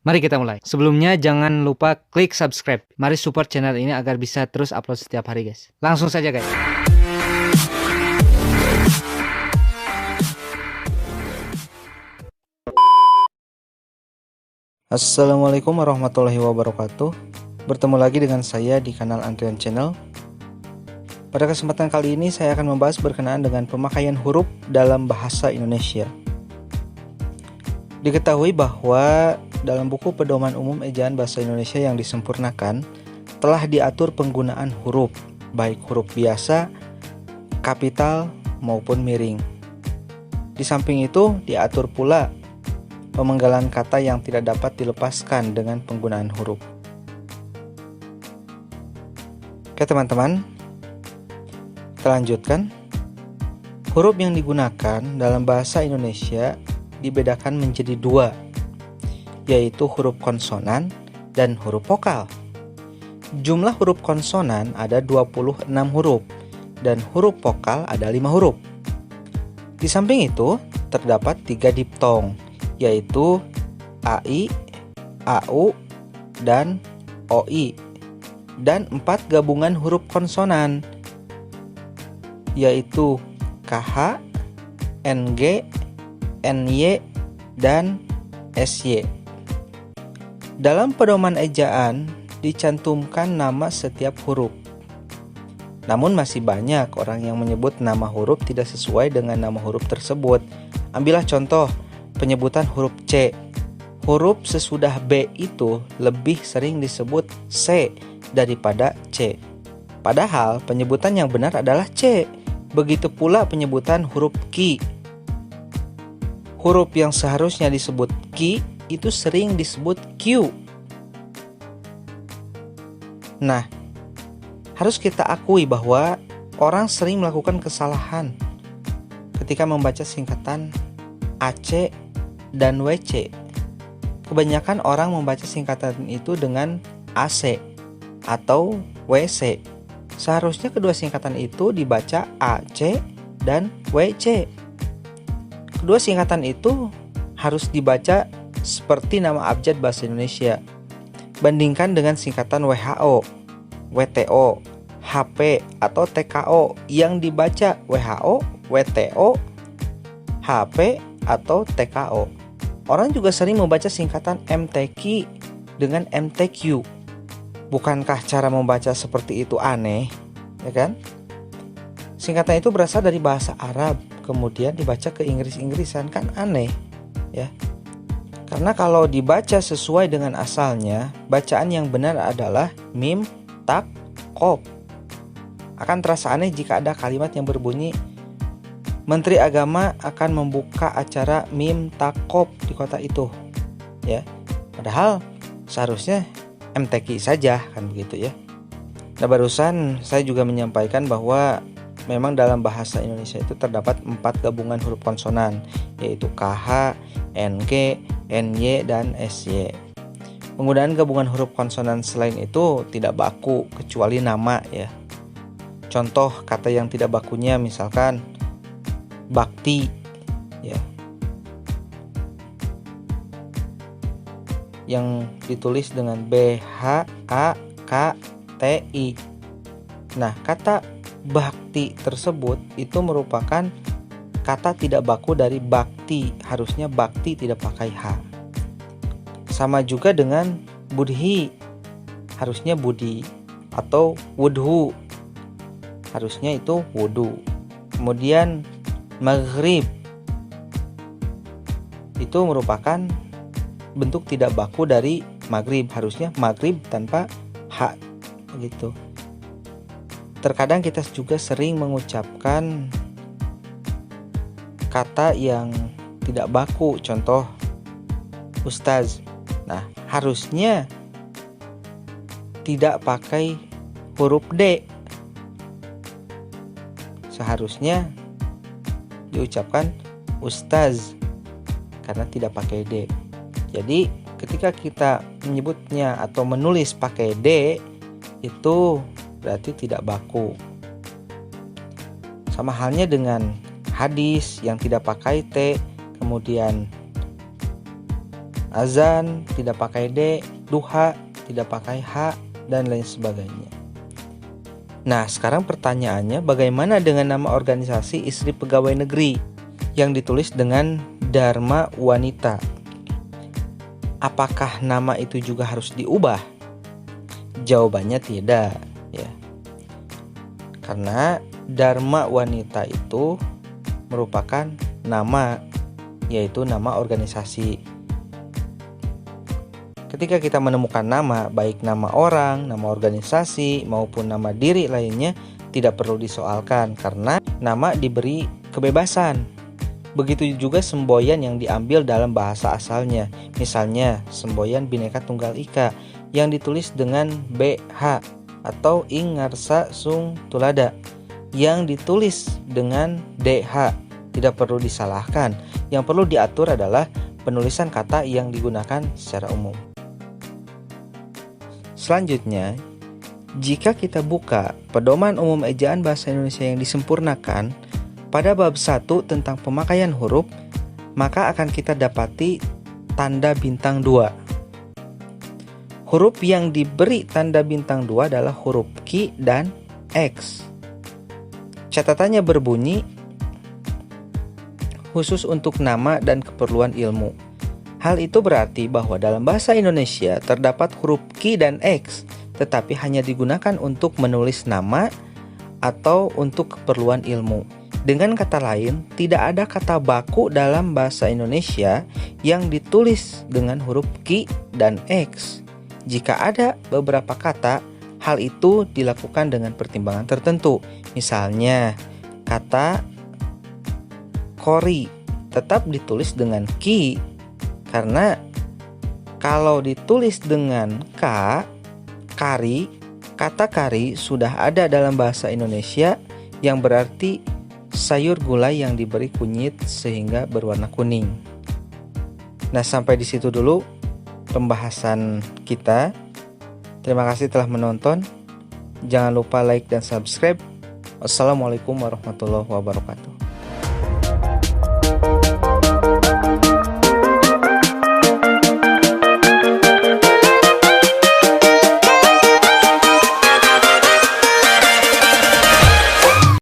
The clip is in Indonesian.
Mari kita mulai. Sebelumnya jangan lupa klik subscribe. Mari support channel ini agar bisa terus upload setiap hari, guys. Langsung saja, guys. Assalamualaikum warahmatullahi wabarakatuh. Bertemu lagi dengan saya di kanal Andrian Channel. Pada kesempatan kali ini saya akan membahas berkenaan dengan pemakaian huruf dalam bahasa Indonesia. Diketahui bahwa dalam buku Pedoman Umum Ejaan Bahasa Indonesia yang disempurnakan telah diatur penggunaan huruf, baik huruf biasa, kapital maupun miring. Di samping itu diatur pula pemenggalan kata yang tidak dapat dilepaskan dengan penggunaan huruf. Oke teman-teman, kita lanjutkan. Huruf yang digunakan dalam bahasa Indonesia dibedakan menjadi dua, yaitu huruf konsonan dan huruf vokal. Jumlah huruf konsonan ada 26 huruf dan huruf vokal ada 5 huruf. Di samping itu terdapat 3 diftong, yaitu AI, AU, dan OI, dan 4 gabungan huruf konsonan, yaitu KH, NG, NY, dan SY. Dalam pedoman ejaan dicantumkan nama setiap huruf. Namun masih banyak orang yang menyebut nama huruf tidak sesuai dengan nama huruf tersebut. Ambillah contoh penyebutan huruf C. Huruf sesudah B itu lebih sering disebut C daripada C. Padahal penyebutan yang benar adalah C. Begitu pula penyebutan huruf Q. Huruf yang seharusnya disebut Q itu sering disebut Q. Nah, harus kita akui bahwa orang sering melakukan kesalahan ketika membaca singkatan AC dan WC. Kebanyakan orang membaca singkatan itu dengan AC atau WC. Seharusnya kedua singkatan itu dibaca AC dan WC. Kedua singkatan itu harus dibaca seperti nama abjad bahasa Indonesia. Bandingkan dengan singkatan WHO, WTO, HP, atau TKO yang dibaca WHO, WTO, HP, atau TKO. Orang juga sering membaca singkatan MTQ dengan MTQ. Bukankah cara membaca seperti itu aneh, ya kan? Singkatan itu berasal dari bahasa Arab, kemudian dibaca ke Inggris-Inggrisan, kan aneh, ya. Karena kalau dibaca sesuai dengan asalnya, bacaan yang benar adalah mim, tak, kof. Akan terasa aneh jika ada kalimat yang berbunyi Menteri Agama akan membuka acara mim, tak, kof di kota itu, ya. Padahal seharusnya MTQ saja, kan begitu ya. Nah, barusan saya juga menyampaikan bahwa memang dalam bahasa Indonesia itu terdapat 4 gabungan huruf konsonan, yaitu KH, NG, NY, dan SY. Penggunaan gabungan huruf konsonan selain itu tidak baku kecuali nama, ya. Contoh kata yang tidak bakunya misalkan bakti, ya, yang ditulis dengan BHAKTI. Nah, kata bakti tersebut itu merupakan kata tidak baku dari bakti. Harusnya bakti tidak pakai H. Sama juga dengan budhi, harusnya budi, atau wudhu, harusnya itu wudu. Kemudian maghrib itu merupakan bentuk tidak baku dari maghrib, harusnya maghrib tanpa H, begitu. Terkadang kita juga sering mengucapkan kata yang tidak baku, contoh ustaz. Nah, harusnya tidak pakai huruf D. Seharusnya diucapkan ustaz karena tidak pakai D. Jadi ketika kita menyebutnya atau menulis pakai D, itu berarti tidak baku. Sama halnya dengan hadis yang tidak pakai T, kemudian azan tidak pakai D, duha tidak pakai H, dan lain sebagainya. Nah, sekarang pertanyaannya, bagaimana dengan nama organisasi Istri Pegawai Negeri yang ditulis dengan Dharma Wanita? Apakah nama itu juga harus diubah? Jawabannya tidak, ya. Karena Dharma Wanita itu merupakan nama, yaitu nama organisasi. Ketika kita menemukan nama, baik nama orang, nama organisasi, maupun nama diri lainnya, tidak perlu disoalkan karena nama diberi kebebasan. Begitu juga semboyan yang diambil dalam bahasa asalnya. Misalnya, semboyan Bhinneka Tunggal Ika yang ditulis dengan BH atau Ing Ngarsa Sung Tulada yang ditulis dengan DH. Tidak perlu disalahkan. Yang perlu diatur adalah penulisan kata yang digunakan secara umum. Selanjutnya, jika kita buka Pedoman Umum Ejaan Bahasa Indonesia yang disempurnakan pada bab 1 tentang pemakaian huruf, maka akan kita dapati tanda bintang 2. Huruf yang diberi tanda bintang 2 adalah huruf Q dan X. Catatannya berbunyi, khusus untuk nama dan keperluan ilmu. Hal itu berarti bahwa dalam bahasa Indonesia terdapat huruf Q dan X, tetapi hanya digunakan untuk menulis nama atau untuk keperluan ilmu. Dengan kata lain, tidak ada kata baku dalam bahasa Indonesia yang ditulis dengan huruf Q dan X. Jika ada beberapa kata, hal itu dilakukan dengan pertimbangan tertentu. Misalnya, kata kori tetap ditulis dengan Q, karena kalau ditulis dengan K, kari, kata kari sudah ada dalam bahasa Indonesia yang berarti sayur gulai yang diberi kunyit sehingga berwarna kuning. Nah, sampai di situ dulu pembahasan kita. Terima kasih telah menonton. Jangan lupa like dan subscribe. Wassalamualaikum warahmatullahi wabarakatuh.